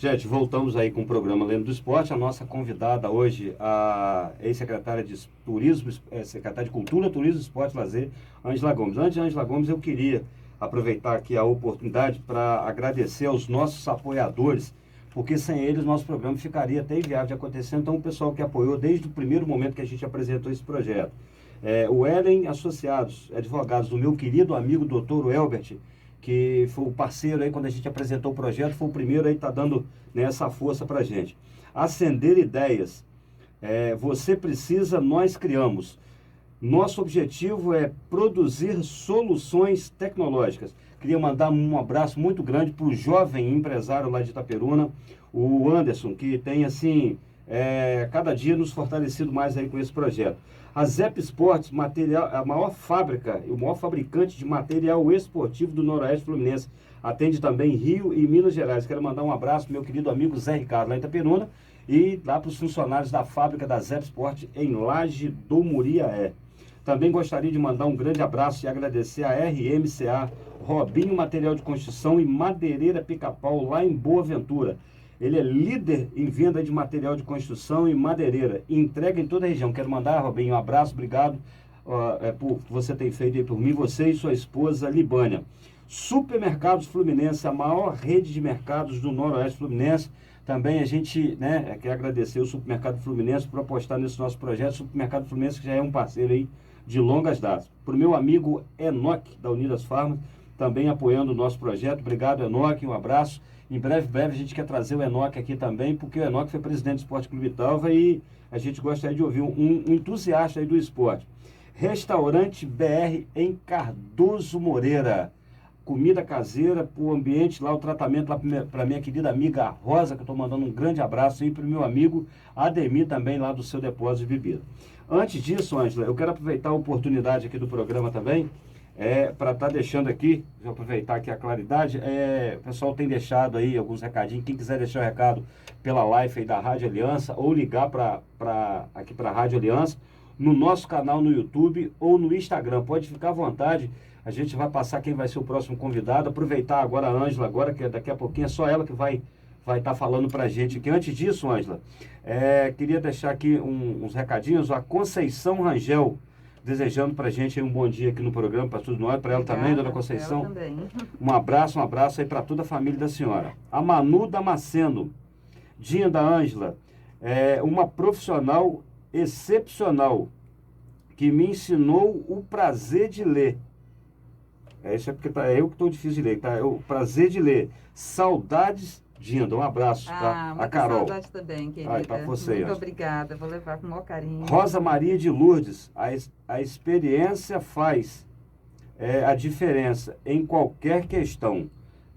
Gente, voltamos aí com o programa Lendo do Esporte. A nossa convidada hoje, a ex-secretária de Turismo, secretária de Cultura, Turismo, Esporte e Lazer, Ângela Gomes. Antes de Ângela Gomes, eu queria aproveitar aqui a oportunidade para agradecer aos nossos apoiadores, porque sem eles nosso programa ficaria até inviável de acontecer. Então, o pessoal que apoiou desde o primeiro momento que a gente apresentou esse projeto. O Ellen Associados, advogados do meu querido amigo Dr. Elbert, que foi o parceiro aí quando a gente apresentou o projeto, foi o primeiro aí que está dando, né, essa força para a gente. Acender ideias. Você precisa, nós criamos. Nosso objetivo é produzir soluções tecnológicas. Queria mandar um abraço muito grande para o jovem empresário lá de Itaperuna, o Anderson, que tem, assim, cada dia nos fortalecido mais aí com esse projeto. A Zep Sports, a maior fábrica e o maior fabricante de material esportivo do Noroeste Fluminense. Atende também Rio e Minas Gerais. Quero mandar um abraço pro meu querido amigo Zé Ricardo, lá em Itaperuna, e lá para os funcionários da fábrica da Zep Sport em Laje do Muriaé. Também gostaria de mandar um grande abraço e agradecer a RMCA, Robinho Material de Construção e Madeireira Pica-Pau, lá em Boa Ventura. Ele é líder em venda de material de construção e madeireira. Entrega em toda a região. Quero mandar, Robinho, um abraço, obrigado por você ter feito aí por mim, você e sua esposa, Libânia. Supermercados Fluminense, a maior rede de mercados do Noroeste Fluminense. Também a gente, né, quer agradecer o Supermercado Fluminense por apostar nesse nosso projeto. O Supermercado Fluminense que já é um parceiro aí de longas datas. Para o meu amigo Enoque, da Unidas Farmas, também apoiando o nosso projeto. Obrigado, Enoque, um abraço. Em breve, a gente quer trazer o Enoque aqui também, porque o Enoque foi presidente do Esporte Clube Italva e a gente gostaria de ouvir um entusiasta aí do esporte. Restaurante BR em Cardoso Moreira. Comida caseira, o ambiente lá, o tratamento lá para minha querida amiga Rosa, que eu estou mandando um grande abraço aí para o meu amigo Ademir também lá do seu depósito de bebida. Antes disso, Ângela, eu quero aproveitar a oportunidade aqui do programa também, para estar deixando aqui, vou aproveitar aqui a claridade, o pessoal tem deixado aí alguns recadinhos, quem quiser deixar o recado pela live aí da Rádio Aliança, ou ligar aqui para a Rádio Aliança, no nosso canal no YouTube ou no Instagram, pode ficar à vontade, a gente vai passar quem vai ser o próximo convidado, aproveitar agora a Ângela, agora que daqui a pouquinho é só ela que vai estar falando para a gente aqui. Antes disso, Ângela, queria deixar aqui uns recadinhos, a Conceição Rangel, desejando para a gente aí um bom dia aqui no programa, para todos nós, para ela também, dona Conceição. Ela também. Um abraço aí para toda a família da senhora. A Manu Damasceno, Dinha da Ângela, uma profissional excepcional, que me ensinou o prazer de ler. Isso é porque eu que estou difícil de ler, tá? O prazer de ler. Saudades, Dinda, um abraço, tá? A Carol. Saudade também, querida. Tá você, muito obrigada, vou levar com o maior carinho. Rosa Maria de Lourdes, a experiência faz a diferença em qualquer questão.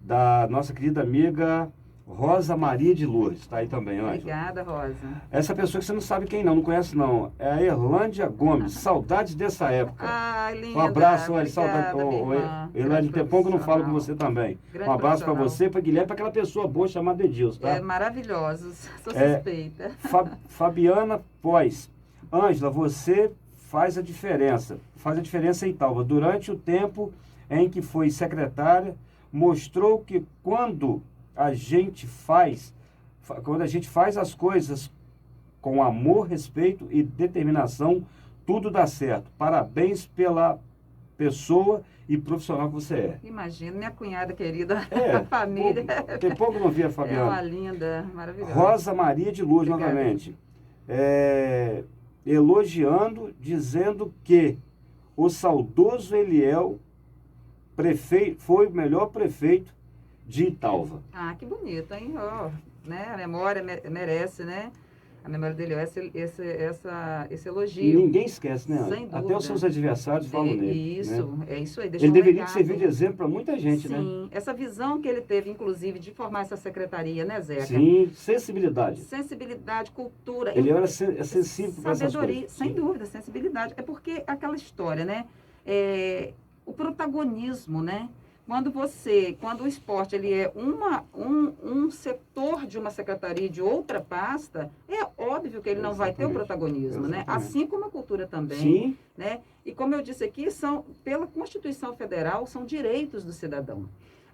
Da nossa querida amiga Rosa Maria de Lourdes, tá aí também, Ângela. Obrigada, Rosa. Essa pessoa que você não sabe quem não conhece não, é a Erlândia Gomes, saudades dessa época. Linda. Um abraço, obrigada, saudade. Erlândia, tem pouco eu não falo com você também. Grande um abraço para você, para Guilherme, para aquela pessoa boa chamada Edilson, tá? Maravilhosos, sou suspeita. Fabiana Pois, Ângela, você faz a diferença em Italva. Durante o tempo em que foi secretária, mostrou que quando a gente faz as coisas com amor, respeito e determinação, tudo dá certo. Parabéns pela pessoa e profissional que você é. Imagina, minha cunhada querida, a família. Tem pouco não vi a Fabiana. É uma linda, maravilhosa. Rosa Maria de Lourdes, novamente. Elogiando, dizendo que o saudoso Eliel foi o melhor prefeito de Italva. Que bonito, hein? Né? A memória merece, né? A memória dele é esse elogio. E ninguém esquece, né? Sem dúvida. Até os seus adversários falam nele. Isso, né? É isso aí. Ele deveria servir de exemplo para muita gente, né? Sim, essa visão que ele teve, inclusive, de formar essa secretaria, né, Zeca? Sim, sensibilidade. Sensibilidade, cultura. Ele era sensível para essas coisas. Sem dúvida, sensibilidade. É porque aquela história, né? O protagonismo, né? Quando o esporte ele é um setor de uma secretaria de outra pasta, é óbvio que ele não vai ter o protagonismo, né? Assim como a cultura também. Sim. Né? E como eu disse aqui, pela Constituição Federal, são direitos do cidadão.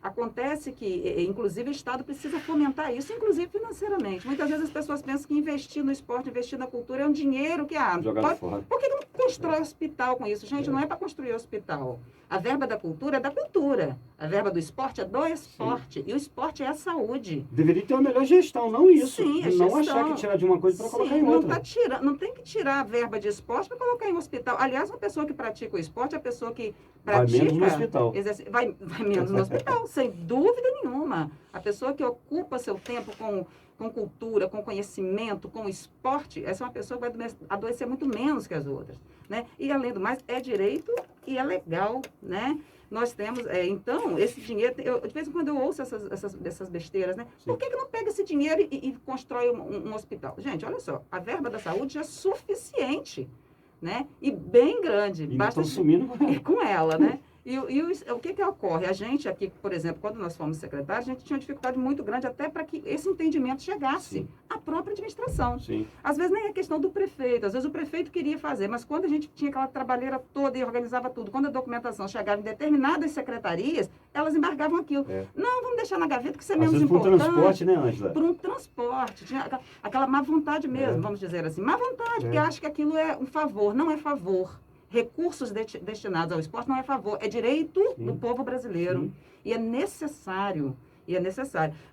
Acontece que, inclusive, o Estado precisa fomentar isso, inclusive financeiramente. Muitas vezes as pessoas pensam que investir no esporte, investir na cultura é um dinheiro que, Jogado fora. por que não constrói hospital com isso? Gente, não é para construir hospital. A verba da cultura é da cultura. A verba do esporte é do esporte. Sim. E o esporte é a saúde. Deveria ter uma melhor gestão, não isso. Sim, a não gestão. Achar que tirar de uma coisa para colocar em outra. Não tem que tirar a verba de esporte para colocar em hospital. Aliás, uma pessoa que pratica o esporte, a pessoa que pratica... Vai menos no hospital. Vai menos no hospital, sem dúvida nenhuma. A pessoa que ocupa seu tempo com cultura, com conhecimento, com esporte, essa é uma pessoa que vai adoecer muito menos que as outras, né? E, além do mais, é direito e é legal, né? Nós temos, então, esse dinheiro, de vez em quando eu ouço essas besteiras, né? Sim. Por que não pega esse dinheiro e constrói um hospital? Gente, olha só, a verba da saúde já é suficiente, né? E bem grande. E basta sumindo com ela, né? E o que ocorre? A gente aqui, por exemplo, quando nós fomos secretários, a gente tinha uma dificuldade muito grande até para que esse entendimento chegasse Sim. à própria administração. Sim. Às vezes nem é questão do prefeito, às vezes o prefeito queria fazer, mas quando a gente tinha aquela trabalheira toda e organizava tudo, quando a documentação chegava em determinadas secretarias, elas embargavam aquilo. Não, vamos deixar na gaveta que isso é menos importante. Por um transporte, né, Ângela? Por um transporte. Tinha aquela má vontade mesmo, vamos dizer assim. Má vontade, porque acha que aquilo é um favor. Não é favor. Recursos destinados ao esporte não é favor, é direito Sim. do povo brasileiro. Sim. E é necessário.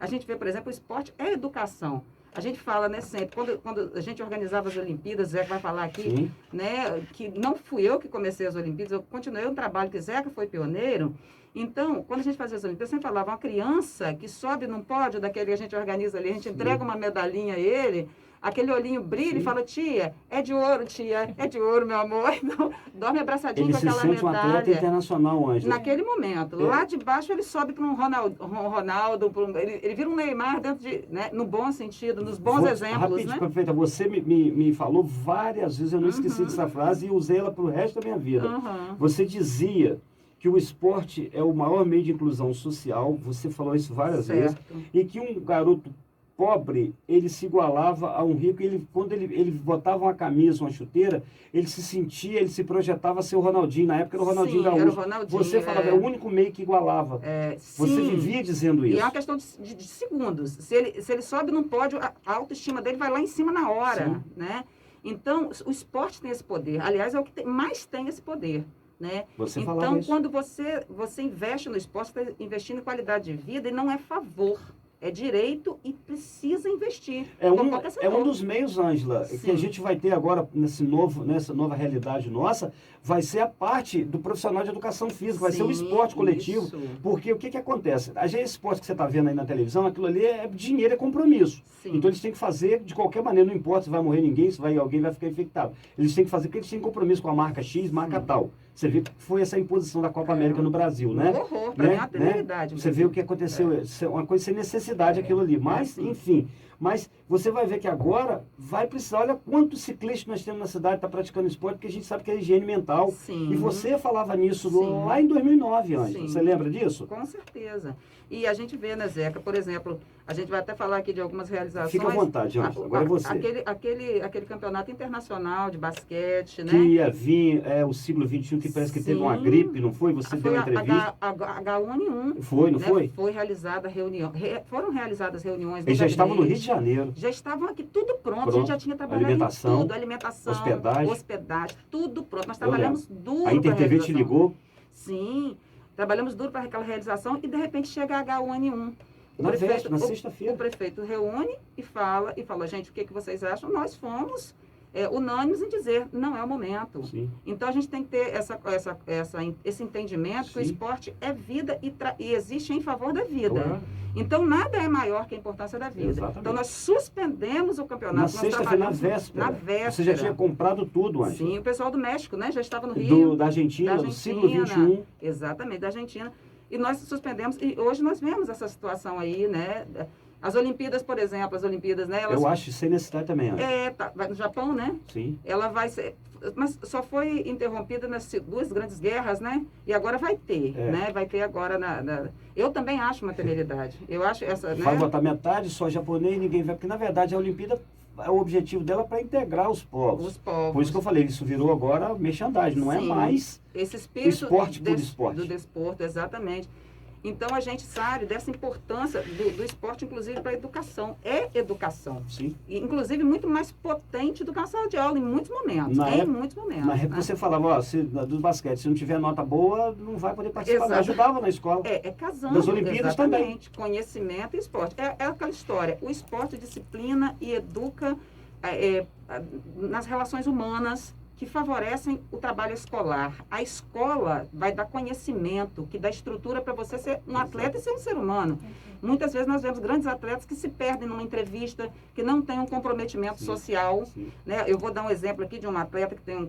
A gente vê, por exemplo, o esporte é educação. A gente fala, né, sempre, quando a gente organizava as Olimpíadas, Zeca vai falar aqui, Sim. né, que não fui eu que comecei as Olimpíadas, eu continuei um trabalho que Zeca foi pioneiro. Então, quando a gente fazia as Olimpíadas, eu sempre falava, uma criança que sobe num pódio daquele que a gente organiza ali, a gente entrega uma medalhinha a ele, aquele olhinho brilha Sim. e fala, tia, é de ouro, meu amor. Então, dorme abraçadinho com aquela medalha. Ele se sente um atleta internacional, Ângela. Naquele momento. Lá de baixo ele sobe para um Ronaldo, ele vira um Neymar dentro de, né, no bom sentido, nos bons exemplos. Rapidinho, né? Perfeita, você me falou várias vezes, eu não esqueci dessa frase e usei ela para o resto da minha vida. Você dizia que o esporte é o maior meio de inclusão social, você falou isso várias vezes, e que um garoto pobre, ele se igualava a um rico, quando ele botava uma camisa, uma chuteira, ele se sentia, ele se projetava a ser o Ronaldinho, na época era o Ronaldinho Gaúcho. Era o Ronaldinho, você falava, é o único meio que igualava. Você vivia dizendo isso. E é uma questão de segundos. Se ele sobe num pódio, a autoestima dele vai lá em cima na hora, né? Então, o esporte tem esse poder. Aliás, é o que mais tem esse poder. Né? Então, quando você investe no esporte, você está investindo em qualidade de vida e não é favor. É direito e precisa investir. É um dos meios, Ângela, que a gente vai ter agora nessa nova realidade nossa, vai ser a parte do profissional de educação física, vai ser o esporte coletivo. Isso. Porque o que acontece? Esse esporte que você está vendo aí na televisão, aquilo ali é dinheiro, é compromisso. Sim. Então eles têm que fazer de qualquer maneira, não importa se vai morrer ninguém, se alguém vai ficar infectado. Eles têm que fazer porque eles têm compromisso com a marca X, marca tal. Você vê que foi essa imposição da Copa América no Brasil, né? Horror, para mim é uma temeridade. Você vê o que aconteceu, uma coisa sem necessidade aquilo ali. Mas, enfim, você vai ver que agora vai precisar, olha quantos ciclistas nós temos na cidade que está praticando esporte, porque a gente sabe que é higiene mental. Sim. E você falava nisso lá em 2009, Ângela. Você lembra disso? Com certeza. E a gente vê, né, Zeca, por exemplo, a gente vai até falar aqui de algumas realizações. Fica à vontade, Ângela, agora é você. Aquele campeonato internacional de basquete, né? Que ia vir, o siglo XXI, que parece que teve uma gripe, não foi? Você deu uma entrevista. H1N1. Foi, não foi? Foi realizada reunião, foram realizadas reuniões. Eles já estavam no Rio de Janeiro. Já estavam aqui, tudo pronto. A gente já tinha trabalhado alimentação, tudo. Alimentação, hospedagem, tudo pronto. Nós trabalhamos duro. A InterTV te ligou? Sim. Trabalhamos duro para aquela realização e, de repente, chega a H1N1. Na sexta-feira. O prefeito reúne e fala, gente, o que vocês acham? Nós fomos unânimes em dizer, não é o momento. Sim. Então, a gente tem que ter esse entendimento que o esporte é vida e existe em favor da vida. Claro. Então, nada é maior que a importância da vida. Exatamente. Então, nós suspendemos o campeonato. Na sexta-feira, na véspera. Você já tinha comprado tudo, Ângela. Sim, o pessoal do México, né? Já estava no Rio. Da Argentina, do siglo XXI. Exatamente, da Argentina. E nós suspendemos, e hoje nós vemos essa situação aí, né? As Olimpíadas, por exemplo, né? Eu acho sem necessidade também, Ângela. Vai no Japão, né? Sim. Ela vai ser... Mas só foi interrompida nas duas grandes guerras, né? E agora vai ter, né? Vai ter agora Eu também acho uma temeridade. Eu acho essa, né? Vai botar metade só japonês, ninguém vai... Porque, na verdade, a Olimpíada, o objetivo dela é para integrar os povos. Os povos. Por isso que eu falei, isso virou agora merchandising, não é mais esse espírito esporte por esporte. Do desporto, exatamente. Então, a gente sabe dessa importância do esporte, inclusive, para a educação. É educação. Sim. E, inclusive, muito mais potente do que a sala de aula, em muitos momentos. Muitos momentos. Na época, você falava, ó, do basquete, se não tiver nota boa, não vai poder participar. Exato. Ajudava na escola. Casando. Das Olimpíadas exatamente. também. Conhecimento e esporte. É aquela história. O esporte disciplina e educa nas relações humanas, que favorecem o trabalho escolar. A escola vai dar conhecimento, que dá estrutura para você ser um atleta e ser um ser humano. Muitas vezes nós vemos grandes atletas que se perdem numa entrevista, que não têm um comprometimento social. Né? Eu vou dar um exemplo aqui de uma atleta que tem um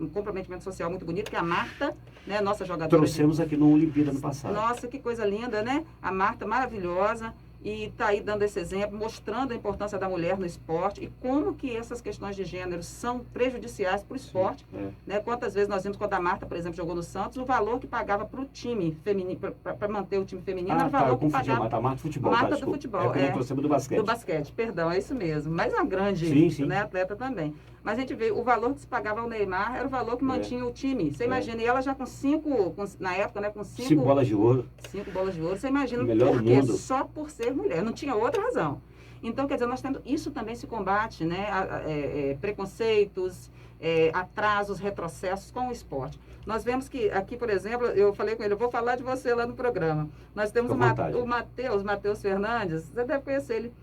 comprometimento social muito bonito, que é a Marta, né? Nossa jogadora. Trouxemos aqui no Olimpíada no passado. Nossa, que coisa linda, né? A Marta, maravilhosa. E está aí dando esse exemplo, mostrando a importância da mulher no esporte e como que essas questões de gênero são prejudiciais para o esporte. Né? Quantas vezes nós vimos quando a Marta, por exemplo, jogou no Santos, o valor que pagava para o time feminino, para manter o time feminino, era o valor que pagava. A Marta do futebol. Marta do futebol. Do basquete. Do basquete, perdão, é isso mesmo. Mas é uma grande né, atleta também. Mas a gente vê, o valor que se pagava ao Neymar era o valor que mantinha o time. Você imagina, e ela já na época, né, com 5 bolas de ouro. 5 bolas de ouro. Você imagina por quê? Só por ser mulher. Não tinha outra razão. Então, quer dizer, nós temos, isso também se combate, né? Preconceitos, atrasos, retrocessos com o esporte. Nós vemos que aqui, por exemplo, eu falei com ele, eu vou falar de você lá no programa. Nós temos o Matheus Fernandes, você deve conhecer ele.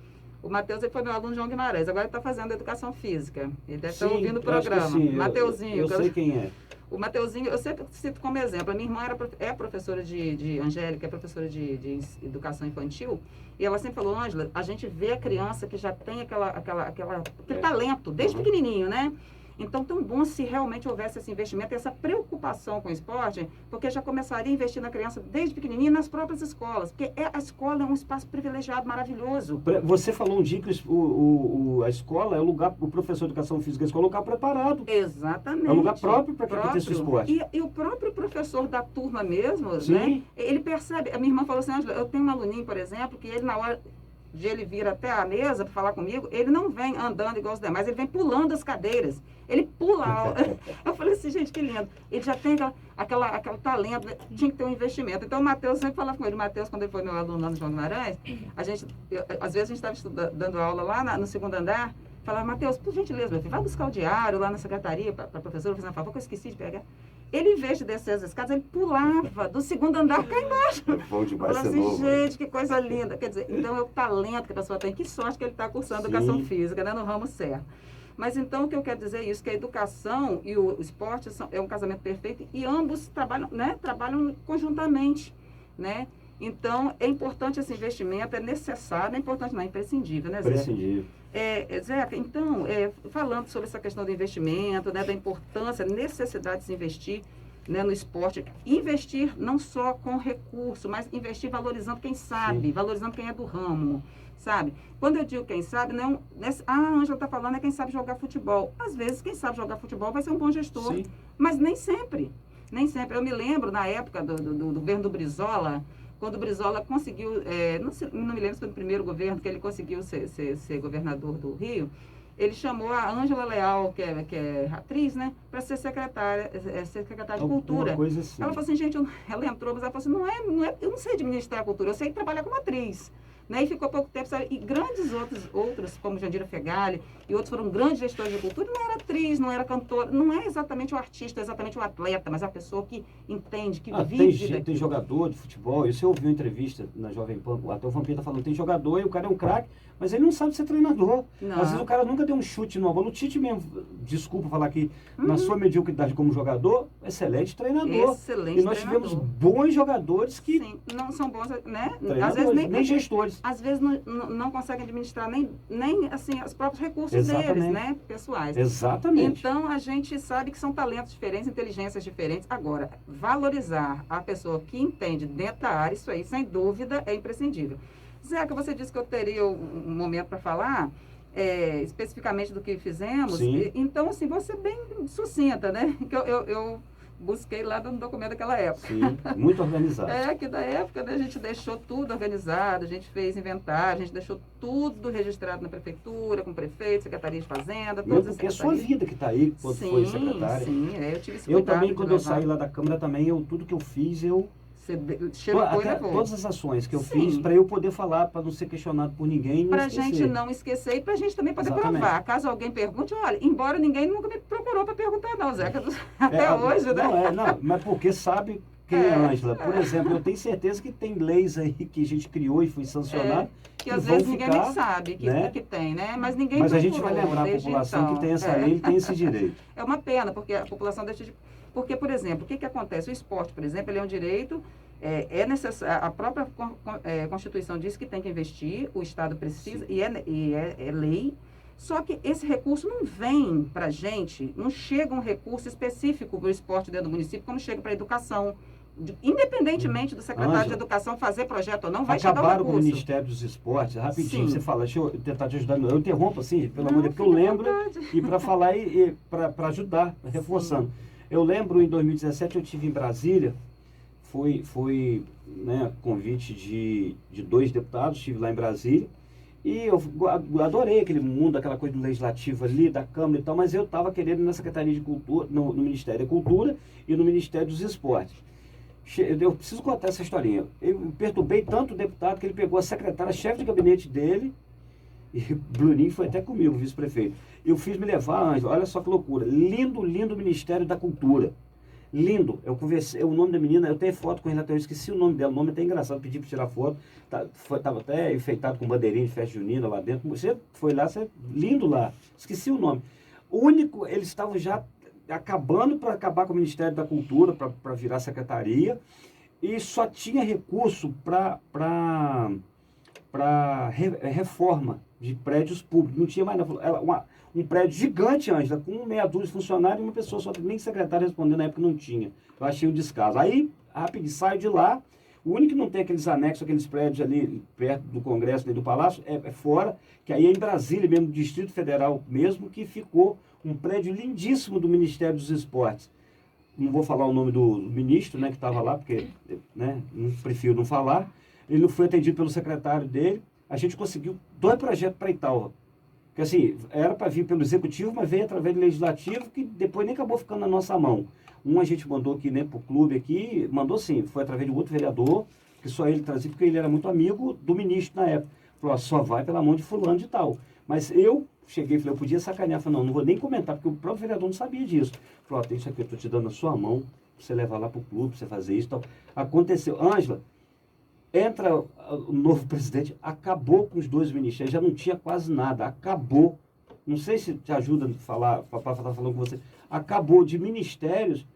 O Matheus foi meu aluno João Guimarães, agora ele está fazendo educação física. Ele deve estar ouvindo o programa. Mateuzinho. Eu sei quem é. O Mateuzinho, eu sempre cito como exemplo. A minha irmã é professora de Angélica, é professora de educação infantil, e ela sempre falou, Ângela, a gente vê a criança que já tem aquele talento, desde pequenininho, né? Então, tão bom se realmente houvesse esse investimento, essa preocupação com o esporte, porque já começaria a investir na criança desde pequenininha nas próprias escolas, porque a escola é um espaço privilegiado, maravilhoso. Você falou um dia que a escola é o lugar, o professor de educação física, a escola é um lugar preparado. Exatamente. É um lugar próprio para quem aconteça o esporte. E o próprio professor da turma mesmo, né? Ele percebe, a minha irmã falou assim, Ângela, eu tenho um aluninho, por exemplo, que ele na hora de ele vir até a mesa para falar comigo, ele não vem andando igual os demais, ele vem pulando as cadeiras. Ele pula a aula. Eu falei assim, gente, que lindo. Ele já tem aquele talento, tinha que ter um investimento. Então, o Matheus sempre falava com ele. O Matheus, quando ele foi meu aluno lá no João Guimarães, às vezes a gente estava dando aula lá no segundo andar, falava, Matheus, por gentileza, meu filho, vai buscar o diário lá na secretaria para a professora, fazer um favor, que eu esqueci de pegar. Ele, em vez de descer as escadas, ele pulava do segundo andar cá embaixo. É bom demais ser novo. Gente, que coisa linda. Quer dizer, então é o talento que a pessoa tem. Que sorte que ele está cursando educação física, né, no ramo certo. Mas então o que eu quero dizer é isso, que a educação e o esporte é um casamento perfeito e ambos trabalham conjuntamente, né? Então, é importante esse investimento, é necessário, é importante, não é imprescindível, né, Zé? Imprescindível. Zeca, então, falando sobre essa questão do investimento, né, da importância, necessidade de se investir, né, no esporte, investir não só com recurso, mas investir valorizando quem sabe, valorizando quem é do ramo, sabe? Quando eu digo quem sabe, não, a Ângela está falando é quem sabe jogar futebol. Às vezes, quem sabe jogar futebol vai ser um bom gestor, mas nem sempre. Nem sempre. Eu me lembro, na época do governo do Brizola, quando o Brizola conseguiu, não me lembro se foi no primeiro governo que ele conseguiu ser governador do Rio, ele chamou a Ângela Leal, que é atriz, né, para ser secretária de Cultura. Coisa assim. Ela falou assim, gente, ela entrou, mas ela falou assim, eu não sei administrar a cultura, eu sei trabalhar como atriz. Né, e ficou pouco tempo, sabe? E grandes outros, como Jandira Fegali, e outros foram grandes gestores de cultura, não era atriz, não era cantora, não é exatamente o artista, exatamente o atleta, mas a pessoa que entende, que vive. Tem jogador de futebol, você ouviu uma entrevista na Jovem Pan, até o Vampeta falando, tem jogador e o cara é um craque, mas ele não sabe ser treinador. Não. Às vezes o cara nunca deu um chute numa bola. O Tite mesmo, desculpa falar aqui, na sua mediocridade como jogador, excelente treinador. Excelente. E nós tivemos bons jogadores que... Sim, não são bons, né? Às vezes nem gestores. Às vezes não conseguem administrar nem assim, os próprios recursos deles, né? Pessoais. Exatamente. Então, a gente sabe que são talentos diferentes, inteligências diferentes. Agora, valorizar a pessoa que entende dentro da área, isso aí, sem dúvida, é imprescindível. Zeca, você disse que eu teria um momento para falar especificamente do que fizemos. Então, assim, vou ser bem sucinta, né? Que eu busquei lá no documento daquela época. Sim, muito organizado. Que da época, né, a gente deixou tudo organizado, a gente fez inventário, a gente deixou tudo registrado na prefeitura, com o prefeito, secretaria de fazenda, todas as secretarias. Porque é a sua vida que está aí, quando foi secretária. Sim, eu tive esse cuidado. Eu também, de quando eu saí lá da Câmara, tudo que eu fiz, eu Você chegou e levou. Todas as ações que eu Sim. fiz para eu poder falar, para não ser questionado por ninguém e não Para a esquecer. gente não esquecer e para a gente também poder Exatamente. provar. Caso alguém pergunte, olha, embora ninguém nunca me procurou para perguntar não, Zeca, até hoje, né? Não, mas porque sabe quem é Ângela. Por exemplo, eu tenho certeza que tem leis aí que a gente criou e foi sancionado. Que às vezes ninguém nem sabe que tem, né? Mas ninguém Mas procurou, a gente vai lembrar a população que tem essa lei e tem esse direito. É uma pena, porque a população deixa de... Porque, por exemplo, o que acontece? O esporte, por exemplo, ele é um direito, é necessário, a própria Constituição diz que tem que investir, o Estado precisa, e é lei, só que esse recurso não vem para a gente, não chega um recurso específico para o esporte dentro do município, como chega para a educação. Independentemente do secretário de Educação fazer projeto ou não, vai chegar o recurso. Acabaram com o Ministério dos Esportes, rapidinho, Sim. você fala, deixa eu tentar te ajudar, eu interrompo assim, pelo amor de Deus, porque eu lembro, e para falar e para ajudar, reforçando. Eu lembro, em 2017, eu estive em Brasília, foi né, convite de 2 deputados, estive lá em Brasília, e eu adorei aquele mundo, aquela coisa do legislativo ali, da Câmara e tal, mas eu estava querendo ir na Secretaria de Cultura, no Ministério da Cultura e no Ministério dos Esportes. Eu preciso contar essa historinha. Eu perturbei tanto o deputado que ele pegou a secretária, chefe de gabinete dele, e o Bruninho foi até comigo, vice-prefeito. Eu fiz me levar, Ângela, olha só que loucura. Lindo, lindo Ministério da Cultura. Lindo. Eu conversei, o nome da menina, eu tenho foto com ela até, eu esqueci o nome dela, o nome é até engraçado, pedi para tirar foto. Estava até enfeitado com bandeirinha de festa junina lá dentro. Você foi lá, lindo lá. Esqueci o nome. O único, eles estavam já acabando para acabar com o Ministério da Cultura, para virar secretaria, e só tinha recurso para reforma de prédios públicos. Não tinha mais nada. Um prédio gigante, Ângela, com meia dúzia de funcionários e uma pessoa só, nem secretário respondendo na época não tinha. Eu achei um descaso. Aí, rápido, saio de lá. O único que não tem aqueles anexos, aqueles prédios ali perto do Congresso, ali do Palácio, é fora, que aí é em Brasília mesmo, no Distrito Federal mesmo, que ficou um prédio lindíssimo do Ministério dos Esportes. Não vou falar o nome do ministro, né, que estava lá, porque né, prefiro não falar. Ele não foi atendido pelo secretário dele. A gente conseguiu 2 projetos para Italva. Porque assim, era para vir pelo Executivo, mas veio através do Legislativo, que depois nem acabou ficando na nossa mão. Um a gente mandou aqui, né, para o clube aqui, mandou sim, foi através de outro vereador, que só ele trazia, porque ele era muito amigo do ministro na época. Falou, só vai pela mão de fulano de tal. Mas eu cheguei e falei, eu podia sacanear, falei, não vou nem comentar, porque o próprio vereador não sabia disso. Falou, tem isso aqui, eu estou te dando na sua mão, para você levar lá para o clube, para você fazer isso e tal. Aconteceu. Ângela, entra o novo presidente, acabou com os 2 ministérios, já não tinha quase nada, acabou. Não sei se te ajuda a falar, o papai está falando com você. Acabou de ministérios,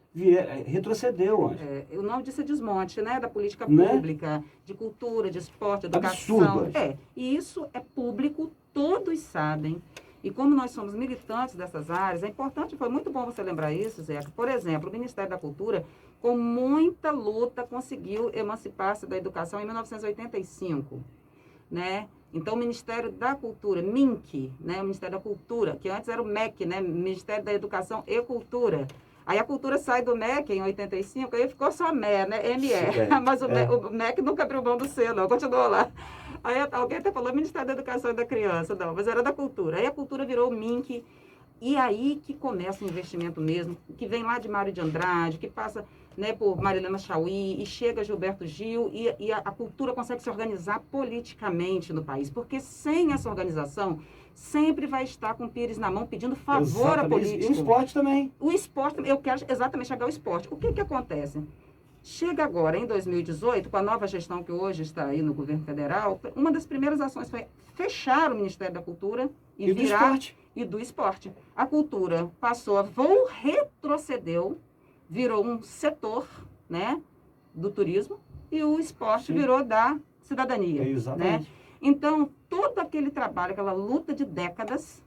retrocedeu, Ângela. O nome disso é desmonte, né? Da política pública, de cultura, de esporte, educação. Absurdo. E isso é público, todos sabem. E como nós somos militantes dessas áreas, é importante, foi muito bom você lembrar isso, Zeca. Por exemplo, o Ministério da Cultura, com muita luta, conseguiu emancipar-se da educação em 1985, né? Então, o Ministério da Cultura, MINC, né? O Ministério da Cultura, que antes era o MEC, né? Ministério da Educação e Cultura. Aí a cultura sai do MEC em 85, aí ficou só ME, né? ME. Mas o MEC nunca abriu mão do C, não, continuou lá. Aí alguém até falou Ministério da Educação e da Criança, não, mas era da Cultura. Aí a Cultura virou o MINC, e aí que começa o investimento mesmo, que vem lá de Mário de Andrade, que passa, né, por Marilena Chauí, e chega Gilberto Gil, e a cultura consegue se organizar politicamente no país, porque sem essa organização, sempre vai estar com o pires na mão, pedindo favor à política. E o esporte também. O esporte, eu quero exatamente chegar ao esporte. O que acontece? Chega agora, em 2018, com a nova gestão que hoje está aí no governo federal, uma das primeiras ações foi fechar o Ministério da Cultura e virar... do esporte. E do esporte. A cultura passou retrocedeu, virou um setor, né, do turismo, e o esporte virou da cidadania. Exatamente. Né? Então, todo aquele trabalho, aquela luta de décadas,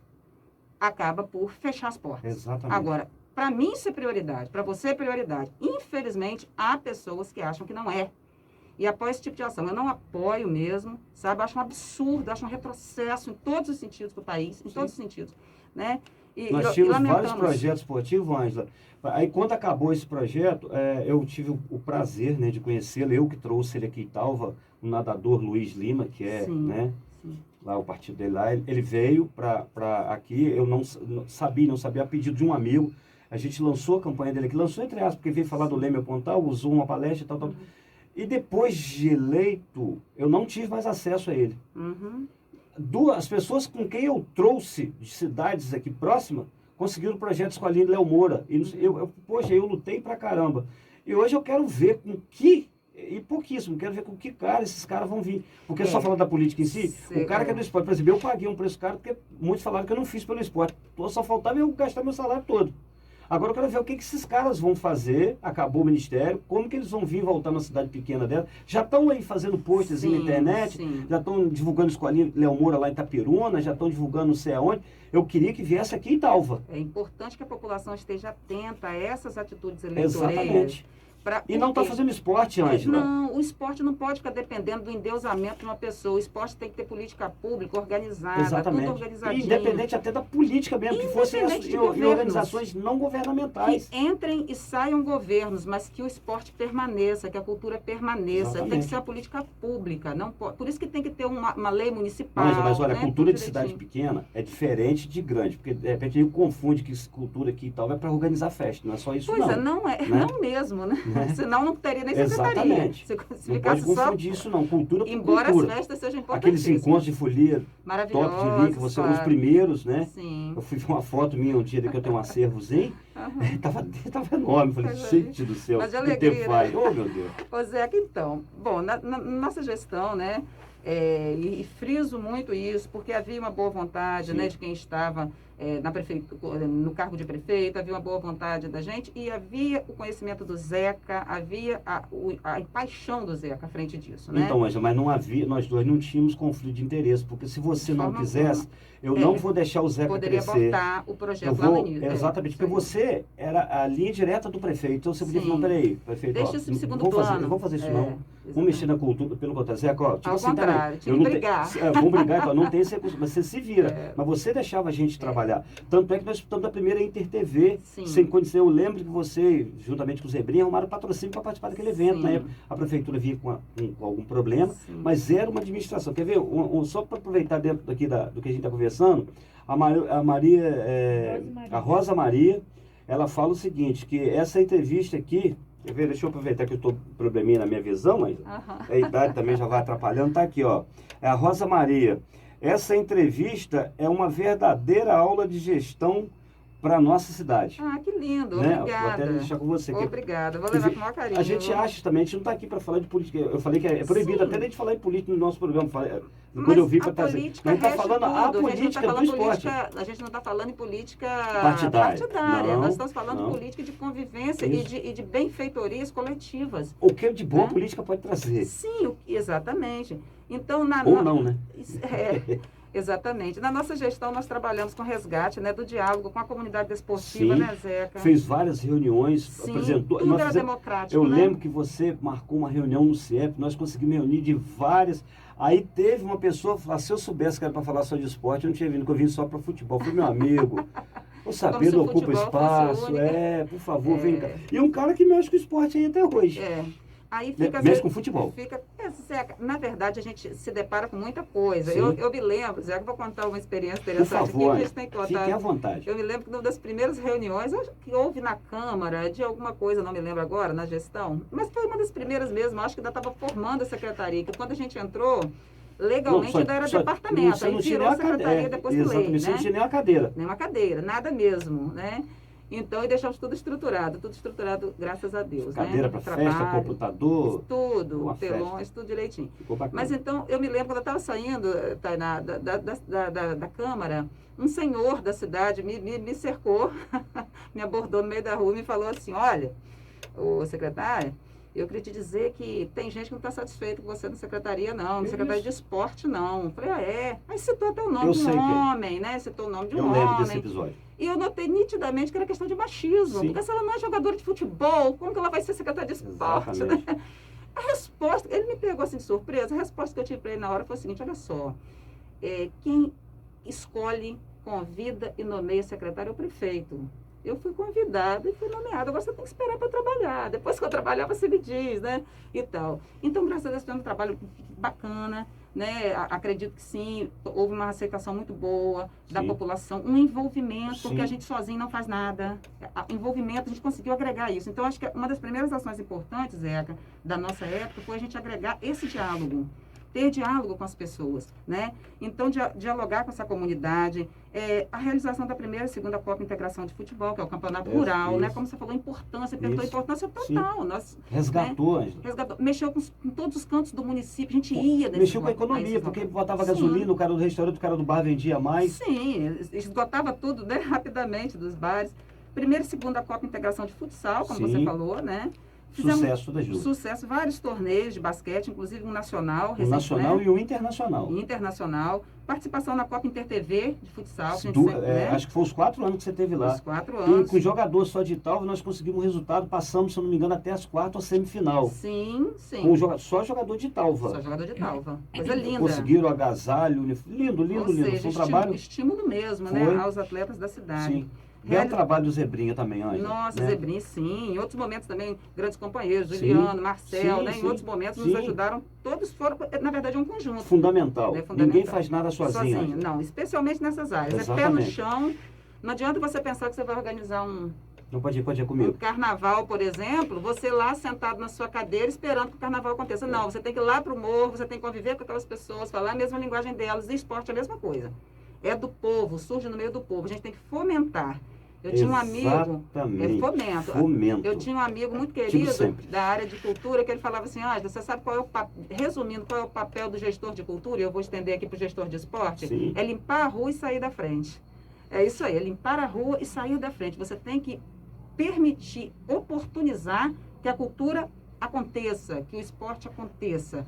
acaba por fechar as portas. Exatamente. Agora, para mim isso é prioridade, para você é prioridade. Infelizmente, há pessoas que acham que não é. E apoio esse tipo de ação. Eu não apoio mesmo, sabe? Acho um absurdo, acho um retrocesso em todos os sentidos para o país, em todos os sentidos, né? Nós tínhamos vários projetos esportivos, Ângela. Aí, quando acabou esse projeto, eu tive o prazer, né, de conhecê-lo. Eu que trouxe ele aqui em Italva, o nadador Luiz Lima, que é, né, lá o partido dele lá. Ele veio para aqui, eu não sabia, a pedido de um amigo. A gente lançou a campanha dele aqui, lançou entre aspas, porque veio falar do Leme Pontal, usou uma palestra e tal. E depois de eleito, eu não tive mais acesso a ele. Uhum. As pessoas com quem eu trouxe de cidades aqui próximas conseguiram o projeto Escolinha de Léo Moura. E poxa, eu lutei pra caramba. E hoje eu quero ver com que, e pouquíssimo, quero ver com que cara esses caras vão vir. Porque só falando da política em si, o cara que é do esporte, por exemplo, eu paguei um preço caro porque muitos falaram que eu não fiz pelo esporte. Só faltava eu gastar meu salário todo. Agora eu quero ver o que esses caras vão fazer, acabou o ministério, como que eles vão vir voltar na cidade pequena dela. Já estão aí fazendo posts na internet, já estão divulgando Escolinha Léo Moura lá em Itaperuna, já estão divulgando não sei aonde. Eu queria que viesse aqui em Talva. É importante que a população esteja atenta a essas atitudes eleitorais. Exatamente. E não está fazendo esporte, Ângela. Não, o esporte não pode ficar dependendo do endeusamento de uma pessoa. O esporte tem que ter política pública organizada, exatamente, tudo organizadinho. Independente até da política mesmo, que fossem em organizações não governamentais. Que entrem e saiam governos, mas que o esporte permaneça, que a cultura permaneça. Exatamente. Tem que ser a política pública. Não pode, por isso que tem que ter uma lei municipal. Mas olha, né? a cultura de cidade pequena é diferente de grande, porque de repente a gente confunde que cultura aqui e tal é para organizar festa, não é só isso não. Pois não é, né? Não mesmo, né? Senão não teria nem secretaria. Exatamente. Se não pode confundir isso não, cultura por embora cultura. As festas sejam aqueles encontros de folia maravilhosos, top de vir, que você os primeiros, né? Sim. Eu fui ver uma foto minha um dia que eu tenho um acervozinho, tava enorme, falei, gente do céu, que tempo faz, oh meu Deus. Ô Zeca, então, bom, na nossa gestão, né, e friso muito isso, porque havia uma boa vontade, né, de quem estava no cargo de prefeito, havia uma boa vontade da gente e havia o conhecimento do Zeca, havia a paixão do Zeca à frente disso, né? Então, Ângela, mas não havia, nós dois não tínhamos conflito de interesse, porque se você não quisesse, eu não vou deixar o Zeca poderia crescer. Botar o projeto lá no início. Exatamente, porque você era a linha direta do prefeito, então você podia falar, peraí, prefeito, deixa isso em segundo plano. Não vamos fazer isso não. Vamos mexer na cultura, pelo contrário, Zeca, ó, tipo ao assim, contrário, eu não brigar. Vamos brigar, então, não tem esse recurso, mas você se vira. Mas você deixava a gente trabalhar. Tanto é que nós disputamos a primeira Inter TV, sem condição. Eu lembro que você, juntamente com o Zebrinha, arrumaram patrocínio para participar daquele evento. Na época, a prefeitura vinha com algum problema, mas era uma administração. Quer ver? Só para aproveitar dentro daqui do que a gente está conversando, a Rosa Maria, ela fala o seguinte, que essa entrevista aqui, quer ver? Deixa eu aproveitar que eu estou com probleminha na minha visão, mas a idade também já vai atrapalhando. Tá aqui, ó. É a Rosa Maria. Essa entrevista é uma verdadeira aula de gestão para a nossa cidade. Ah, que lindo. Né? Obrigada. Vou até deixar com você. Obrigada. Vou levar com o maior carinho. A gente acha também, a gente não está aqui para falar de política. Eu falei que é proibido até de falar em política no nosso programa. Quando eu vi para trazer. A gente está falando a política do esporte. A gente não está falando em política partidária. Nós estamos falando de política de convivência e de benfeitorias coletivas. O que de boa política pode trazer. Sim, exatamente. Então, não, né? Exatamente. Na nossa gestão, nós trabalhamos com resgate, né, do diálogo com a comunidade desportiva, né, Zeca? Fez várias reuniões, apresentou. Tudo era democrático, eu lembro que você marcou uma reunião no CIEP, nós conseguimos reunir de várias. Aí teve uma pessoa que falou, se eu soubesse que era para falar só de esporte, eu não tinha vindo, que eu vim só para futebol. Foi meu amigo. O saber ocupa espaço, por favor, vem cá. E um cara que mexe com esporte aí até hoje. Aí fica, mexe com futebol. Zeca, na verdade, a gente se depara com muita coisa. Sim. Eu me lembro, Zeca, vou contar uma experiência interessante Por favor, aqui que a gente tem que contar. Fique à vontade. Eu me lembro que uma das primeiras reuniões que houve na Câmara, de alguma coisa, não me lembro agora, na gestão, mas foi uma das primeiras mesmo, acho que ainda estava formando a secretaria, que quando a gente entrou, legalmente ainda era departamento, aí virou secretaria depois de lei, né? Você não tinha nem uma cadeira. Nem uma cadeira, nada mesmo, né? Então, e deixamos tudo estruturado, graças a Deus. Cadeira para festa, computador. Tudo, telões, tudo direitinho. Mas então, eu me lembro, quando eu estava saindo, Tainá, da Câmara, um senhor da cidade me cercou, me abordou no meio da rua e me falou assim, olha, ô secretária, eu queria te dizer que tem gente que não está satisfeita com você na secretaria, não. Na secretaria de esporte, não. Eu falei, Aí citou até o nome de um homem, né? Citou o nome de um homem. Eu lembro desse episódio. E eu notei nitidamente que era questão de machismo. Sim. Porque se ela não é jogadora de futebol, como que ela vai ser secretária de esporte, né? A resposta, ele me pegou assim de surpresa, a resposta que eu tive para ele na hora foi a seguinte, olha só, quem escolhe, convida e nomeia secretário é o prefeito. Eu fui convidada e fui nomeada. Agora você tem que esperar para trabalhar. Depois que eu trabalhar, você me diz, né? E tal. Então, graças a Deus, tivemos um trabalho bacana. né? Acredito que sim, houve uma aceitação muito boa da Sim. população, um envolvimento, Sim. porque a gente sozinho não faz nada. Envolvimento, a gente conseguiu agregar isso. Então, acho que uma das primeiras ações importantes, Zeca, da nossa época, foi a gente agregar esse diálogo. Ter diálogo com as pessoas, né? Então, dialogar com essa comunidade, a realização da primeira e segunda Copa Integração de Futebol, que é o campeonato rural, né? Como você falou, importância, apertou a importância total. Nós, resgatou, né? Resgatou, mexeu com todos os cantos do município, a gente ia desses mexeu com a economia, porque botava gasolina, o cara do restaurante, o cara do bar vendia mais. Sim, esgotava tudo, né? Rapidamente dos bares. Primeira e segunda Copa Integração de Futsal, como você falou, né? Sucesso da Ju. Sucesso, vários torneios de basquete, inclusive um nacional. O nacional, né? E o internacional. Internacional. Participação na Copa Inter-TV de futsal. Acho que foi os 4 anos que você teve lá. Os 4 anos. E com jogador só de Italva, nós conseguimos um resultado, passamos, se eu não me engano, até as quartas, semifinal. Sim, sim. Com só jogador de Italva. Só jogador de Italva. Coisa linda. Conseguiram agasalho, lindo. Ou seja, um trabalho... estímulo mesmo, né, aos atletas da cidade. Sim. Belo trabalho do Zebrinha também, Ângela. Nossa, né? Zebrinha, sim. Em outros momentos também, grandes companheiros, Sim. Juliano, Marcel, Sim, né? Em outros momentos nos ajudaram. Todos foram, na verdade, um conjunto. Fundamental. Né? Fundamental. Ninguém faz nada sozinho. Não, especialmente nessas áreas. Exatamente. É pé no chão. Não adianta você pensar que você vai organizar Não pode ir comigo. Um carnaval, por exemplo, você lá sentado na sua cadeira esperando que o carnaval aconteça. Não, você tem que ir lá para o morro, você tem que conviver com aquelas pessoas, falar a mesma linguagem delas. E esporte é a mesma coisa. É do povo, surge no meio do povo. A gente tem que fomentar. Eu tinha um amigo, fomento. Eu tinha um amigo muito querido da área de cultura que ele falava assim, você sabe qual é resumindo, qual é o papel do gestor de cultura? E eu vou estender aqui para o gestor de esporte. Sim. É limpar a rua e sair da frente. É isso aí, é limpar a rua e sair da frente. Você tem que permitir, oportunizar que a cultura aconteça, que o esporte aconteça.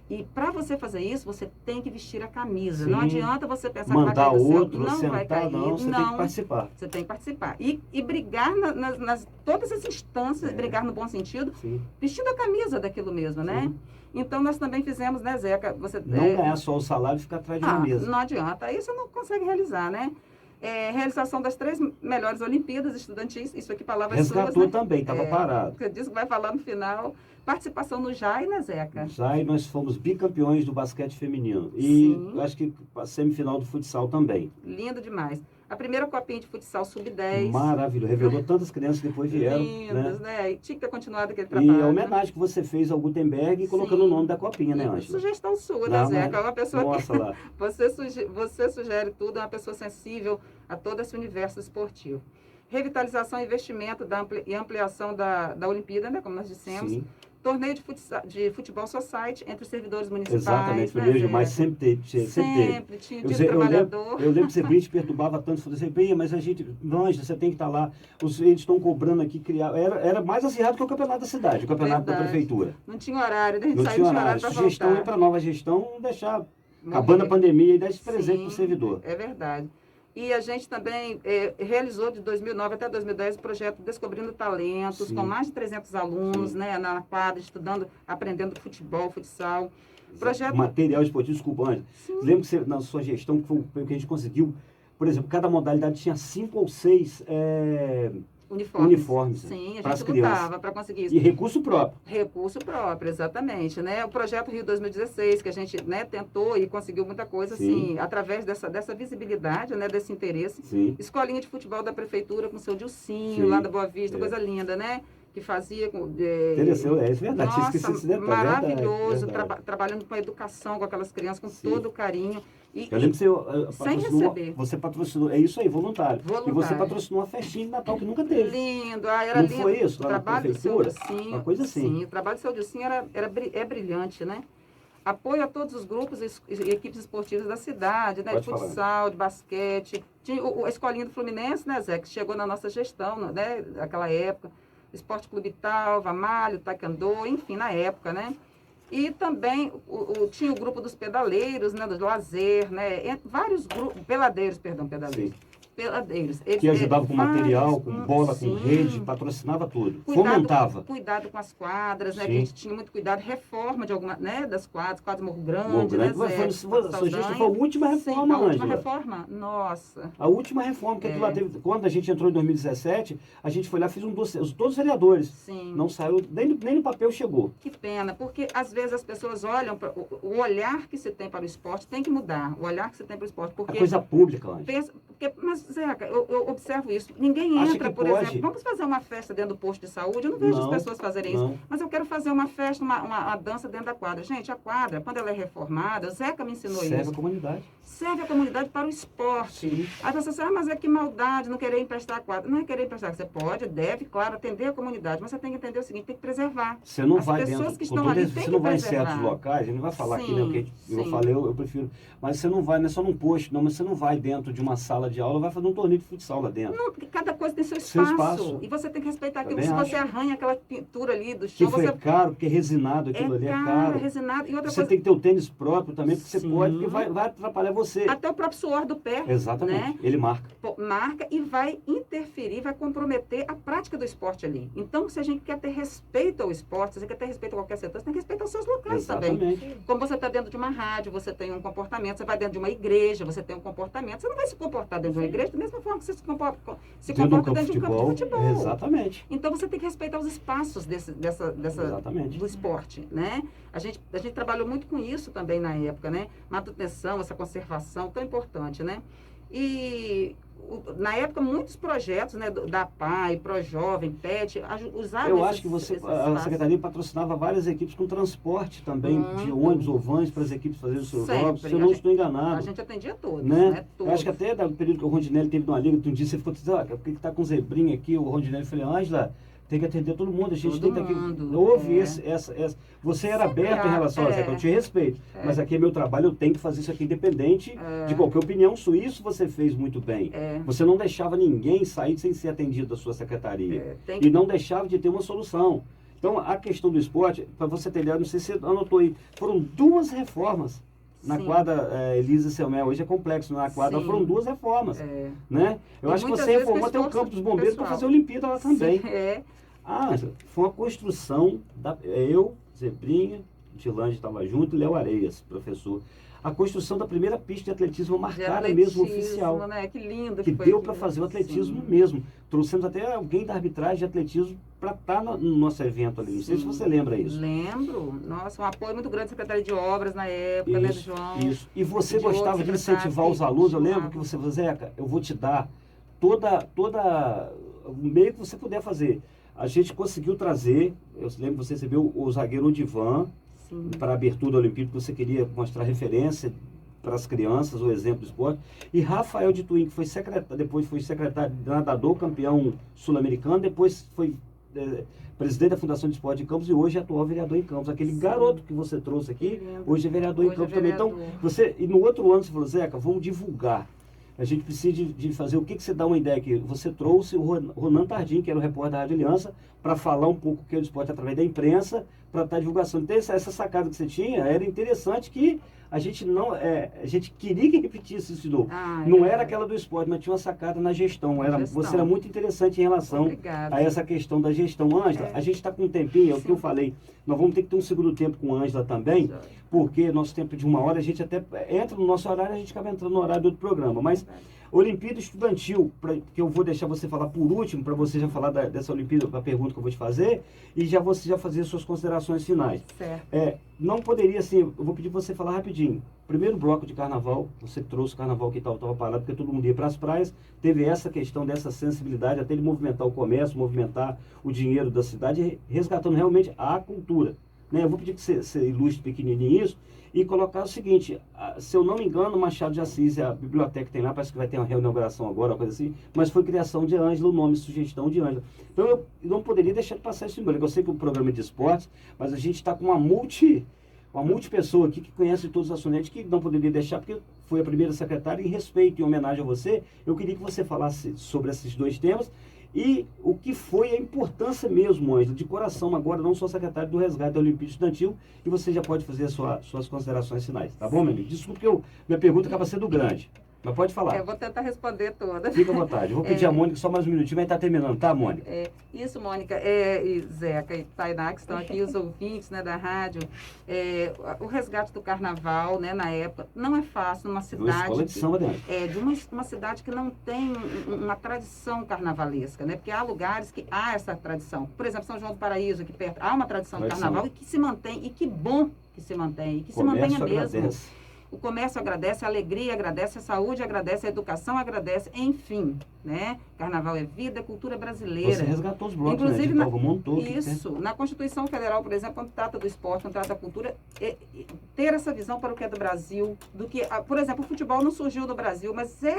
E para você fazer isso, você tem que vestir a camisa. Sim. Não adianta você pensar que vai cair do céu. Outro, não sentar, vai cair. Não, você tem que participar. Você tem que participar. E brigar nas todas as instâncias, brigar no bom sentido, vestindo a camisa daquilo mesmo, né? Então, nós também fizemos, né, Zeca? Não ganhar só o salário e ficar atrás de uma mesa. Não adianta. Aí você não consegue realizar, né? Realização das 3 melhores Olimpíadas estudantis, isso aqui, palavras suas, Resgatou também, estava parado. Você disse que vai falar no final. Participação no JAI, né, Zeca? JAI, nós fomos bicampeões do basquete feminino. E acho que a semifinal do futsal também. Lindo demais. A primeira copinha de futsal sub-10. Maravilhoso. Revelou tantas crianças que depois vieram. Lindas, né? E tinha que ter continuado aquele trabalho. E a homenagem que você fez ao Gutenberg colocando o nome da copinha, né, Ângela? Sugestão sua, né, Zeca? Uma pessoa Nossa, lá. Você sugere tudo, é uma pessoa sensível a todo esse universo esportivo. Revitalização e investimento e ampliação da Olimpíada, né, como nós dissemos. Sim. Torneio de futebol society entre os servidores municipais. Exatamente, primeiro demais sempre teve. Tinha dia do trabalhador. Eu lembro que você te perturbava tanto, falei assim, mas a gente, você tem que estar lá, eles estão cobrando aqui, criar. Era mais acirrado que o campeonato da cidade, o campeonato da prefeitura. Não tinha horário, né? A gente saiu de horário para voltar. Sugestão é para nova gestão, deixar, acabando a pandemia, e dar esse presente para o servidor. É verdade. E a gente também realizou de 2009 até 2010 o projeto Descobrindo Talentos, com mais de 300 alunos, né, na quadra, estudando, aprendendo futebol, futsal. Projeto... Material esportivo, desculpa, Ângela. Lembro que você, na sua gestão, que foi o que a gente conseguiu, por exemplo, cada modalidade tinha 5 ou 6 uniformes Sim, a gente lutava para conseguir isso. E recurso próprio. Recurso próprio, exatamente. Né? O projeto Rio 2016, que a gente, né, tentou e conseguiu muita coisa, assim, através dessa visibilidade, né, desse interesse. Sim. Escolinha de futebol da prefeitura com o seu Dilcinho, lá da Boa Vista, coisa linda, né? Que fazia... Interessante, é verdade. Nossa, maravilhoso, trabalhando com a educação, com aquelas crianças, com todo o carinho. Eu lembro que você patrocinou, é isso aí, voluntário. E você patrocinou uma festinha de Natal que nunca teve. Lindo, era lindo. Não foi isso? O trabalho do seu Dilcinho, uma coisa assim. Sim, o trabalho do seu Dilcinho é brilhante, né? Apoio a todos os grupos e equipes esportivas da cidade, né? De futsal, de basquete. Tinha a escolinha do Fluminense, né, Zé? Que chegou na nossa gestão, né? Naquela época. Esporte Clube Italva, Malho, Taekwondo, enfim, na época, né? E também tinha o grupo dos pedaleiros, né, do lazer, né, vários grupos, peladeiros. Eles Que ajudava com material, com bola, sim. com rede, patrocinava tudo. Fomentava. Cuidado com as quadras, né? Que a Sim. gente tinha muito cuidado, reforma de alguma, né? Das quadras Morro Grande, Morro Grande. né, Zé? Foi a última reforma, a última Ângela. reforma? Nossa. A última reforma, que aquilo lá teve, quando a gente entrou em 2017, a gente foi lá, fez todos os vereadores. Sim. Não saiu, nem no papel chegou. Que pena, porque às vezes as pessoas olham, o olhar que se tem para o esporte tem que mudar, o olhar que se tem para o esporte. Porque A coisa pública, Ângela. mas, Zeca, eu observo isso. Ninguém Acha entra, que por pode. exemplo, vamos fazer uma festa dentro do posto de saúde? Eu não vejo as pessoas fazerem isso. Mas eu quero fazer uma festa, uma dança dentro da quadra. Gente, a quadra, quando ela é reformada, o Zeca me ensinou isso. Serve a comunidade. Serve a comunidade para o esporte. Sim. Aí você diz, mas é que maldade, não querer emprestar a quadra. Não é querer emprestar, você pode, deve, claro, atender a comunidade, mas você tem que entender o seguinte, tem que preservar. Você não as vai pessoas dentro, que estão ali têm você que não vai em preservar. certos locais, a gente não vai falar aqui, né, Sim, porque eu sim. falei, eu prefiro, mas você não vai, não é só num posto, não, mas você não vai dentro de uma sala de aula, vai fazer um torneio de futsal lá dentro. Não, porque cada coisa tem seu Seu espaço. espaço. E você tem que respeitar aquilo. Também Se você acho. arranha aquela pintura ali do Que chão, foi você... caro, porque é resinado, aquilo ali é caro. resinado. E outra Você coisa, tem que ter o tênis próprio também, porque você Sim. pode, porque vai atrapalhar você. até o próprio suor do pé. Exatamente, Né? ele marca. Marca e vai interferir, vai comprometer a prática do esporte ali. Então, se a gente quer ter respeito ao esporte, se você quer ter respeito a qualquer setor, você tem que respeitar os seus locais também. Exatamente. Como você está dentro de uma rádio, você tem um comportamento, você vai dentro de uma igreja, você tem um comportamento, você não vai se comportar dentro de uma igreja da mesma forma que você se comporta dentro de um campo de futebol. Exatamente. Então, você tem que respeitar os espaços Exatamente. do esporte, né? A gente trabalhou muito com isso também na época, né? Manutenção, essa conservação, tão importante, né? E na época, muitos projetos, né, da PAI, ProJovem, PET, usavam Eu acho que a Secretaria patrocinava várias equipes com transporte também, de ônibus ou vans para as equipes fazerem os seus jogos, se eu não estou enganado. A gente atendia todos, né? né? Eu acho que até no período que o Rondinelli teve numa liga, um dia você ficou dizendo, por que está com zebrinha aqui? O Rondinelli falou, Ângela, tem que atender todo mundo, a gente Todo tem que... mundo, Houve você era Sempre aberto em relação a Zeca, eu te respeito, mas aqui é meu trabalho, eu tenho que fazer isso aqui independente de qualquer opinião sua. Isso você fez muito bem. Você não deixava ninguém sair sem ser atendido da sua secretaria. E não deixava de ter uma solução. Então, a questão do esporte, para você ter ideia, não sei se você anotou aí, foram 2 reformas. Na quadra Elisa Selmel, hoje é complexo, na quadra foram 2 reformas. Né? Eu acho que você reformou até o campo dos bombeiros para fazer a Olimpíada lá também. Foi uma construção, eu, Zebrinha, Tilândia estava junto, e Léo Areias, professor. A construção da primeira pista de atletismo marcada mesmo, oficial. Né? Que lindo que deu para fazer o atletismo mesmo. Trouxemos até alguém da arbitragem de atletismo para estar no nosso evento ali. Não sei se você lembra isso. Lembro. Nossa, um apoio muito grande da Secretaria de Obras na época, né, do João? Isso. E você gostava de incentivar os alunos. Eu lembro que você falou, Zeca, eu vou te dar toda o meio que você puder fazer. A gente conseguiu trazer, eu lembro que você recebeu o zagueiro Odivan para a abertura da Olimpíada, que você queria mostrar referência para as crianças, o exemplo do esporte. E Rafael de Twin, que foi depois foi secretário de nadador, campeão sul-americano, depois foi presidente da Fundação de Esporte de Campos e hoje é atual vereador em Campos. Aquele garoto que você trouxe aqui, hoje é vereador em Campos também. Então, e no outro ano você falou, Zeca, vamos divulgar. A gente precisa de fazer, o que você dá uma ideia aqui? Você trouxe o Ronan Tardim, que era o repórter da Rádio Aliança, para falar um pouco o que é o esporte através da imprensa, para estar divulgação. Então, essa sacada que você tinha, era interessante que a gente a gente queria que repetisse isso de novo. Não era aquela do esporte, mas tinha uma sacada na gestão. Você era muito interessante em relação a essa questão da gestão. Ângela, a gente está com um tempinho, é o que eu falei, nós vamos ter que ter um segundo tempo com a Ângela também, porque nosso tempo de 1 hora, a gente até entra no nosso horário, a gente acaba entrando no horário do outro programa. Mas Olimpíada Estudantil, que eu vou deixar você falar por último, para você já falar dessa Olimpíada, a pergunta que eu vou te fazer, e você já fazer suas considerações finais. Não poderia, assim, eu vou pedir para você falar rapidinho. Primeiro bloco de carnaval, você trouxe o carnaval que estava parado, porque todo mundo ia para as praias, teve essa questão dessa sensibilidade, até de movimentar o comércio, movimentar o dinheiro da cidade, resgatando realmente a cultura. Né? Eu vou pedir que você ilustre pequenininho isso, e colocar o seguinte, se eu não me engano, Machado de Assis, a biblioteca que tem lá, parece que vai ter uma reinauguração agora, uma coisa assim, mas foi criação de Ângela, o nome, sugestão de Ângela. Então eu não poderia deixar de passar esse número. Eu sei que o programa é de esportes, mas a gente está com uma multipessoa aqui que conhece todos os assuntos, que não poderia deixar, porque foi a primeira secretária, em respeito e homenagem a você, eu queria que você falasse sobre esses 2 temas, e o que foi a importância mesmo, Ângela, de coração agora, não sou secretário do resgate da Olimpíada Estudantil, e você já pode fazer suas considerações finais, tá bom, meu amigo? Desculpa que minha pergunta acaba sendo grande. Mas pode falar. Eu vou tentar responder todas. Fica à vontade. Vou pedir a Mônica só mais um minutinho, mas está terminando, tá, Mônica? Isso, Mônica, e Zeca e Tainá, que estão aqui, os ouvintes, né, da rádio. O resgate do carnaval, né, na época, não é fácil numa cidade... Uma escola de samba dentro. De uma cidade que não tem uma tradição carnavalesca, né? Porque há lugares que há essa tradição. Por exemplo, São João do Paraíso, aqui perto, há uma tradição de carnaval e que se mantém, e que bom que se mantém, e que se mantenha mesmo. O comércio agradece, a alegria agradece, a saúde agradece, a educação agradece, enfim, né? Carnaval é vida, é cultura brasileira. Você resgatou os blocos, inclusive, né? Montou. Isso. Na Constituição Federal, por exemplo, quando trata do esporte, quando trata da cultura, ter essa visão para o que é do Brasil, do que, por exemplo, o futebol não surgiu no Brasil, mas se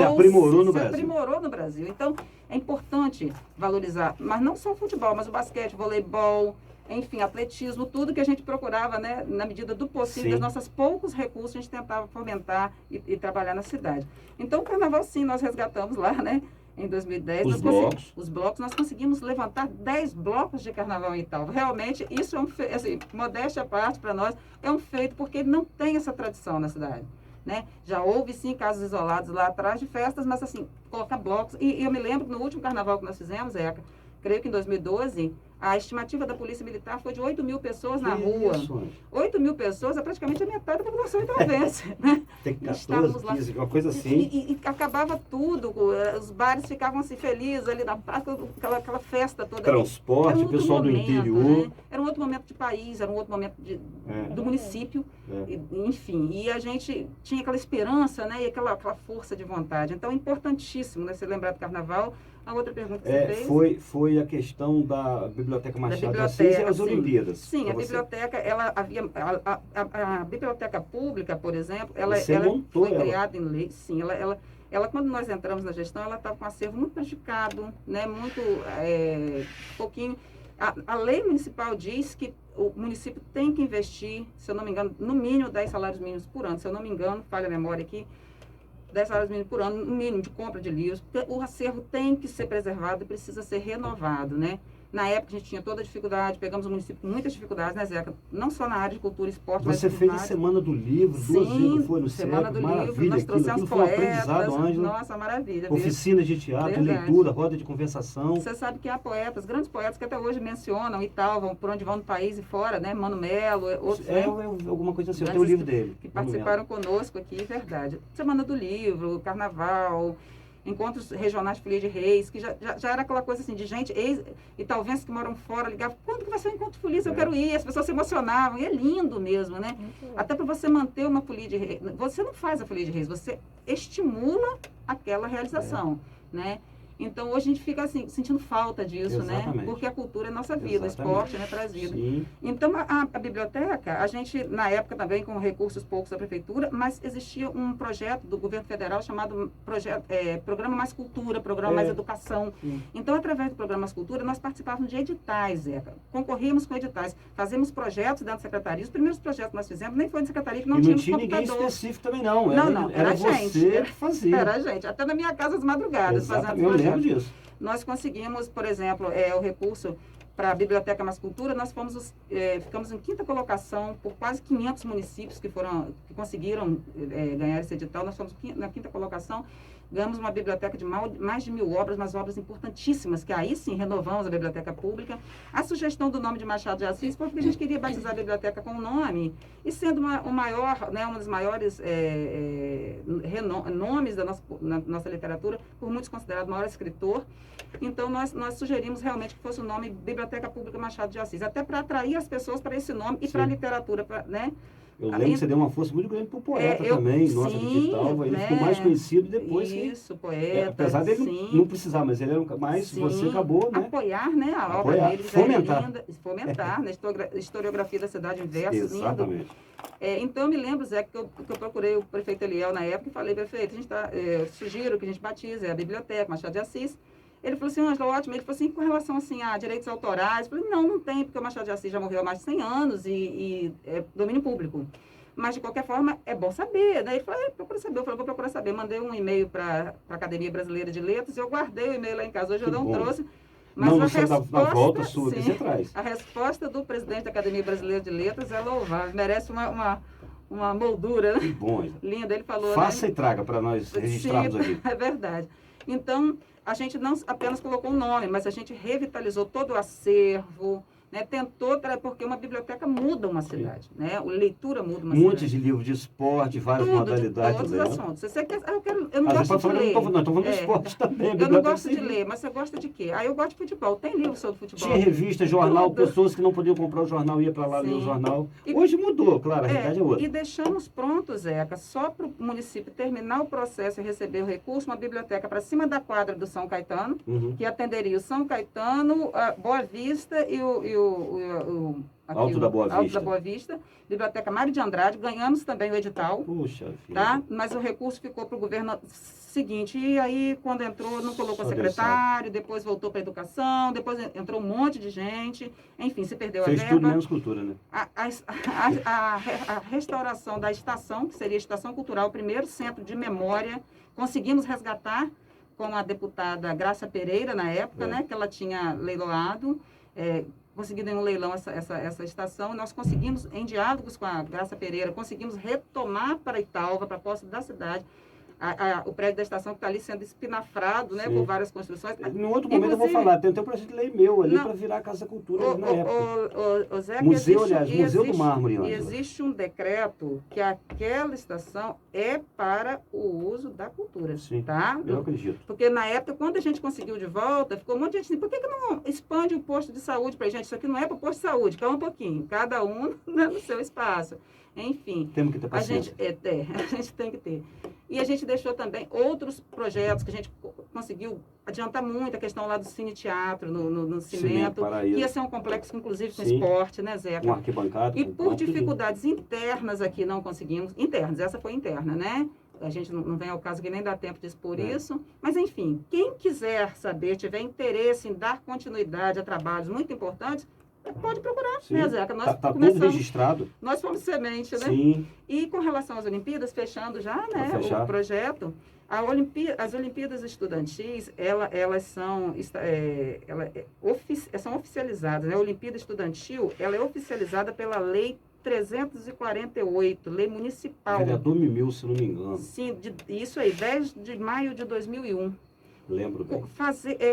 aprimorou no Brasil. Então, é importante valorizar, mas não só o futebol, mas o basquete, o voleibol, enfim, atletismo, tudo que a gente procurava, né, na medida do possível, dos nossos poucos recursos, a gente tentava fomentar e trabalhar na cidade. Então, o carnaval, sim, nós resgatamos lá, né, em 2010. Os blocos, nós conseguimos levantar 10 blocos de carnaval em Italva. Realmente, isso é um feito, assim, modéstia à parte para nós, é um feito porque não tem essa tradição na cidade. Né? Já houve, sim, casos isolados lá atrás de festas, mas, assim, colocar blocos. E eu me lembro que no último carnaval que nós fizemos, creio que em 2012, a estimativa da Polícia Militar foi de 8 mil pessoas na rua. 8 mil pessoas é praticamente a metade da população itavense. Né? Tem 14, 15, uma coisa assim. E acabava tudo, os bares ficavam assim felizes ali na praça, aquela festa toda. Transporte, o pessoal do interior. Né? Era um outro momento de país, era um outro momento do município. Enfim, e a gente tinha aquela esperança, né, e aquela força de vontade. Então é importantíssimo, né, você lembrar do carnaval. A outra pergunta que você fez? Foi a questão da Biblioteca Machado de Assis e as Olimpíadas. Sim, a biblioteca, a biblioteca pública, por exemplo, ela foi criada em lei. Sim, ela, quando nós entramos na gestão, ela estava com um acervo muito prejudicado, né, muito pouquinho. A lei municipal diz que o município tem que investir, se eu não me engano, no mínimo 10 salários mínimos por ano. Se eu não me engano, falha a memória aqui, 10 salários mínimos por ano, no mínimo de compra de livros, porque o acervo tem que ser preservado e precisa ser renovado, né? Na época a gente tinha toda a dificuldade, pegamos o município com muitas dificuldades, né, Zeca? Não só na área de cultura e esporte, mas... Você fez a Semana do Livro, 2 vezes foi no Semana do Livro, nós trouxemos poetas, nossa, maravilha. Oficinas de teatro, leitura, roda de conversação. Você sabe que há poetas, grandes poetas que até hoje mencionam Italva, por onde vão no país e fora, né? Mano Melo, outros, alguma coisa assim, eu tenho o livro dele. Que participaram conosco aqui, verdade. Semana do Livro, Carnaval... Encontros regionais de Folia de Reis, que já era aquela coisa assim, de gente, talvez que moram fora, ligavam, quando que vai ser o encontro de folia? Eu quero ir, as pessoas se emocionavam, e é lindo mesmo, né? Até para você manter uma folia de reis, você não faz a folia de reis, você estimula aquela realização, né? Então, hoje a gente fica assim, sentindo falta disso, né? Porque a cultura é nossa vida, o esporte, né, traz vida. Sim. Então, a biblioteca, a gente, na época também, com recursos poucos da prefeitura, mas existia um projeto do governo federal chamado Programa Mais Cultura, Programa Mais Educação. Sim. Então, através do Programa Mais Cultura, nós participávamos de editais, Zeca. Concorríamos com editais, fazíamos projetos dentro da secretaria. Os primeiros projetos que nós fizemos, nem foi de secretaria, que não tínhamos computador. Não tinha ninguém específico também, não. Era você que fazia. Era a gente. Até na minha casa, às madrugadas, fazendo disso. Nós conseguimos, por exemplo, o recurso para a Biblioteca Mais Cultura, nós ficamos em 5ª colocação por quase 500 municípios que conseguiram ganhar esse edital. Nós fomos na 5ª colocação, ganhamos uma biblioteca de mais de 1000 obras, mas obras importantíssimas, que aí sim renovamos a biblioteca pública. A sugestão do nome de Machado de Assis foi porque a gente queria batizar a biblioteca com o nome, e sendo uma das maiores nomes da nossa literatura, por muitos considerado o maior escritor. Então, nós sugerimos realmente que fosse o nome Biblioteca Pública Machado de Assis, até para atrair as pessoas para esse nome e para a literatura, né? Eu lembro que você deu uma força muito grande para o poeta também, nossa, digital. Ele ficou mais conhecido depois. Isso, poeta. Apesar dele não precisar, mas ele era mais, você acabou, né? Apoiar, né? A obra dele. Fomentar, né? Historiografia da cidade em versos. Exatamente. Então, eu me lembro, Zé, que eu procurei o prefeito Eliel na época e falei, prefeito, sugiro que a gente batize a biblioteca Machado de Assis. Ele falou assim, Ângela, ótimo. Ele falou assim, com relação assim, a direitos autorais, eu falei, não tem, porque o Machado de Assis já morreu há mais de 100 anos e é domínio público. Mas, de qualquer forma, é bom saber, né? Ele falou, procura saber. Eu falei, vou procurar saber. Mandei um e-mail para a Academia Brasileira de Letras, eu guardei o e-mail lá em casa, hoje eu não trouxe. Mas na volta sua, que você traz. A resposta do presidente da Academia Brasileira de Letras é louvável, merece uma moldura, né? Que bom. Linda. Ele falou, Faça né? e traga para nós registrarmos Sim, aqui. é verdade. Então, a gente não apenas colocou um nome, mas a gente revitalizou todo o acervo, né? Tentou, porque uma biblioteca muda uma cidade, né? A leitura muda uma Montes cidade. de livros de esporte, várias Tudo, modalidades. de todos os assuntos. Você quer, eu não Você gosto pode de falar que ler. eu não estou falando de esporte também. a Eu não biblioteca gosto de tem ler, mas você gosta de quê? Aí eu gosto de futebol. Tem livro sobre futebol. Tinha revista, jornal, Tudo. pessoas que não podiam comprar o jornal, ia para lá ler o Sim. jornal. E- Hoje mudou, claro, a realidade é outra. E deixamos pronto, Zeca, só para o município terminar o processo e receber o recurso, uma biblioteca para cima da quadra do São Caetano, Uhum. que atenderia o São Caetano, a Boa Vista e Alto da Boa Alto Vista. da Boa Vista, Biblioteca Mário de Andrade, ganhamos também o edital, Puxa vida. tá? Mas o recurso ficou para o governo seguinte, e aí quando entrou, não colocou Só secretário, depois voltou para a educação, depois entrou um monte de gente, enfim, se perdeu Fez a tudo verba. menos cultura, né? A restauração da estação, que seria a Estação Cultural, o primeiro centro de memória, conseguimos resgatar com a deputada Graça Pereira, na época, né, que ela tinha leiloado, conseguido em um leilão essa estação, e nós conseguimos, em diálogos com a Graça Pereira, conseguimos retomar para Italva, para a posse da cidade, o prédio da estação que está ali sendo espinafrado, né, por várias construções. No outro momento eu vou falar, tem até um projeto de lei meu ali para virar Casa Cultura ali na época. Zeca, Museu, aliás, Museu do Mármore. E existe um decreto que aquela estação é para o uso da cultura, Sim, tá? eu acredito. Porque na época, quando a gente conseguiu de volta, ficou um monte de gente assim, por que não expande o posto de saúde para a gente? Isso aqui não é para o posto de saúde, calma um pouquinho, cada um no seu espaço. Enfim, Temos que ter paciência. a gente tem que ter. E a gente deixou também outros projetos que a gente conseguiu adiantar muito, a questão lá do cine-teatro, no Cimento, que ia ser um complexo, inclusive, com esporte, né, Zeca? Um arquibancada. E por dificuldades internas aqui não conseguimos, internas, essa foi interna, né? A gente não vem ao caso que nem dá tempo de expor isso, mas enfim, quem quiser saber, tiver interesse em dar continuidade a trabalhos muito importantes, pode procurar, né, Zeca? Nós tá tudo registrado. Nós fomos semente, né? Sim. E com relação às Olimpíadas, fechando já, né, o projeto, as Olimpíadas Estudantis, elas são oficializadas, né? A Olimpíada Estudantil, ela é oficializada pela Lei 348, Lei Municipal. Vereador Mimil, se não me engano. Sim, isso aí, 10 de maio de 2001. Lembro bem.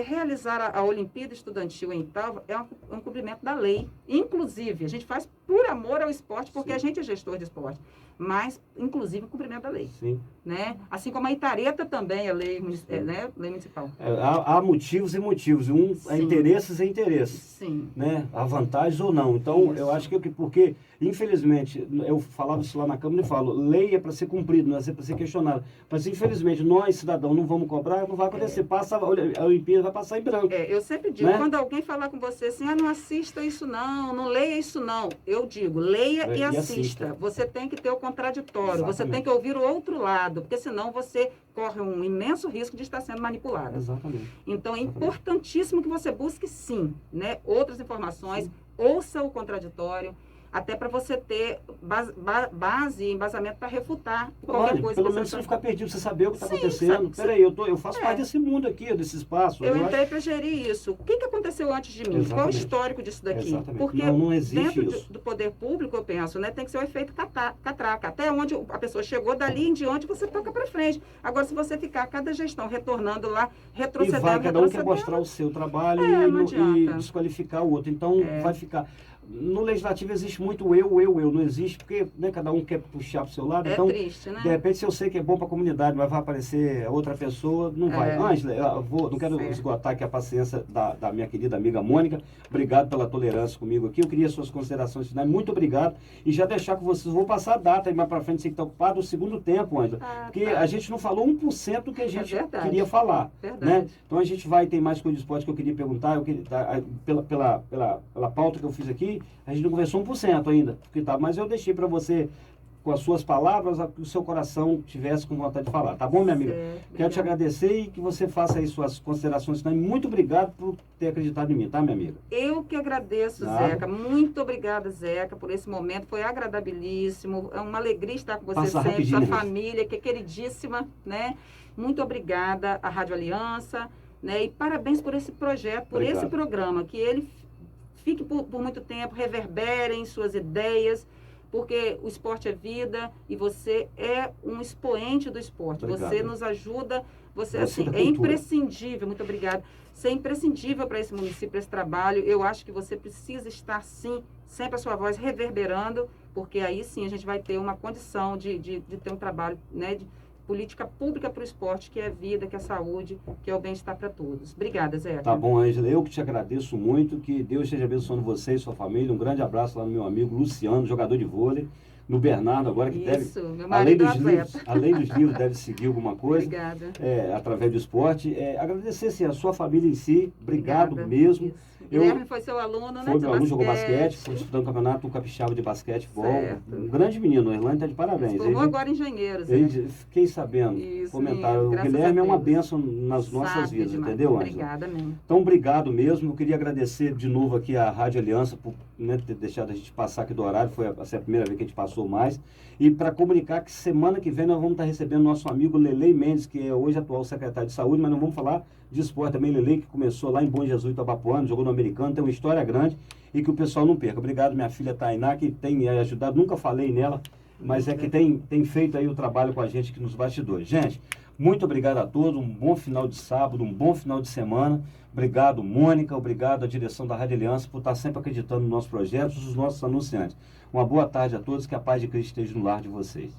Realizar a Olimpíada Estudantil em Italva é um cumprimento da lei. Inclusive, a gente faz por amor ao esporte, porque a gente é gestor de esporte. Mas, inclusive, o cumprimento da lei. Sim. Né? Assim como a Itareta também é lei, né? Lei municipal. Há motivos e motivos. Há interesses e interesses. Sim. Né? Há vantagens ou não. Então, eu acho que porque, infelizmente, eu falava isso lá na Câmara e falo, lei é para ser cumprida, não é para ser questionada. Mas, infelizmente, nós, cidadãos, não vamos cobrar, não vai acontecer. Passa, a Olimpíada vai passar em branco. Eu sempre digo, né? Quando alguém falar com você assim, não assista isso não leia isso não. Eu digo, leia e assista. Você tem que ter o contraditório, exatamente. Você tem que ouvir o outro lado, porque senão você corre um imenso risco de estar sendo manipulado. Exatamente. Então, é importantíssimo que você busque, sim, né, outras informações, ouça o contraditório, até para você ter base e embasamento para refutar qualquer coisa. Pelo menos você não ficar perdido, você saber o que está acontecendo. Peraí, eu faço parte desse mundo aqui, desse espaço. Eu entrei para gerir isso. O que aconteceu antes de mim? Exatamente. Qual o histórico disso daqui? Exatamente. Porque não existe dentro do poder público, eu penso, né, tem que ser o efeito catraca. Até onde a pessoa chegou, dali em diante você toca para frente. Agora, se você ficar cada gestão retornando lá, retrocedendo, cada um quer mostrar o seu trabalho e desqualificar o outro. Então, vai ficar... No legislativo existe muito eu. Não existe, porque né, cada um quer puxar para o seu lado. Então, triste, né? De repente, se eu sei que é bom para a comunidade, mas vai aparecer outra pessoa, não vai. Ângela, não quero esgotar aqui a paciência da minha querida amiga Mônica. Obrigado pela tolerância comigo aqui. Eu queria suas considerações finais. Muito obrigado. E já deixar com vocês, vou passar a data aí mais para frente, você que está ocupado, o segundo tempo, Ângela. Porque a gente não falou 1% do que a gente queria falar. Né? Então, a gente tem mais coisas de esporte que eu queria perguntar. Pela pauta que eu fiz aqui, a gente não conversou 1% ainda, mas eu deixei para você, com as suas palavras, que o seu coração tivesse com vontade de falar. Tá bom, minha amiga? Quero te agradecer e que você faça aí suas considerações finais. Muito obrigado por ter acreditado em mim, tá, minha amiga? Eu que agradeço, Zeca. Muito obrigada, Zeca, por esse momento. Foi agradabilíssimo. É uma alegria estar com você sempre, sua família, que é queridíssima, né? Muito obrigada à Rádio Aliança, né? E parabéns por esse projeto, por esse programa, que ele fique por muito tempo, reverberem suas ideias, porque o esporte é vida e você é um expoente do esporte. Obrigado. Você nos ajuda, você assim, da é cultura. imprescindível, muito obrigada. Você é imprescindível para esse município, para esse trabalho. Eu acho que você precisa estar, sim, sempre a sua voz reverberando, porque aí sim a gente vai ter uma condição de ter um trabalho, né, de política pública para o esporte, que é vida, que é saúde, que é o bem-estar para todos. Obrigada, Zé. Tá bom, Ângela, eu que te agradeço muito, que Deus esteja abençoando você e sua família. Um grande abraço lá no meu amigo Luciano, jogador de vôlei, no Bernardo agora, que Isso, deve, meu marido é atleta. além dos livros, deve seguir alguma coisa. Obrigada. Através do esporte. Agradecer assim, a sua família em si, obrigado Obrigada. mesmo. Isso. Guilherme foi seu aluno, né? Foi de meu aluno, jogou basquete, foi basquete. disputando o campeonato capixaba de basquetebol. Certo. Um grande menino, o Irlande está de parabéns. Se formou agora engenheiro, Zé. Fiquei sabendo, Isso, comentaram. O graças Guilherme a é uma Deus. bênção nas nossas Sabe vidas, demais. entendeu, Ângela? Obrigada mesmo. Então, obrigado mesmo. Eu queria agradecer de novo aqui a Rádio Aliança por, né, ter deixado a gente passar aqui do horário. Foi a primeira vez que a gente passou mais. E para comunicar que semana que vem nós vamos estar recebendo nosso amigo Lelei Mendes, que é hoje atual secretário de Saúde, mas não vamos falar de esporte também. Lelei, que começou lá em Bom Jesus, Itabapoana, jogou no Americano, tem uma história grande e que o pessoal não perca. Obrigado, minha filha Tainá, que tem ajudado, nunca falei nela, mas é que tem feito aí o trabalho com a gente aqui nos bastidores. Gente, muito obrigado a todos, um bom final de sábado, um bom final de semana. Obrigado, Mônica, obrigado à direção da Rádio Aliança por estar sempre acreditando nos nossos projetos, os nossos anunciantes. Uma boa tarde a todos, que a paz de Cristo esteja no lar de vocês.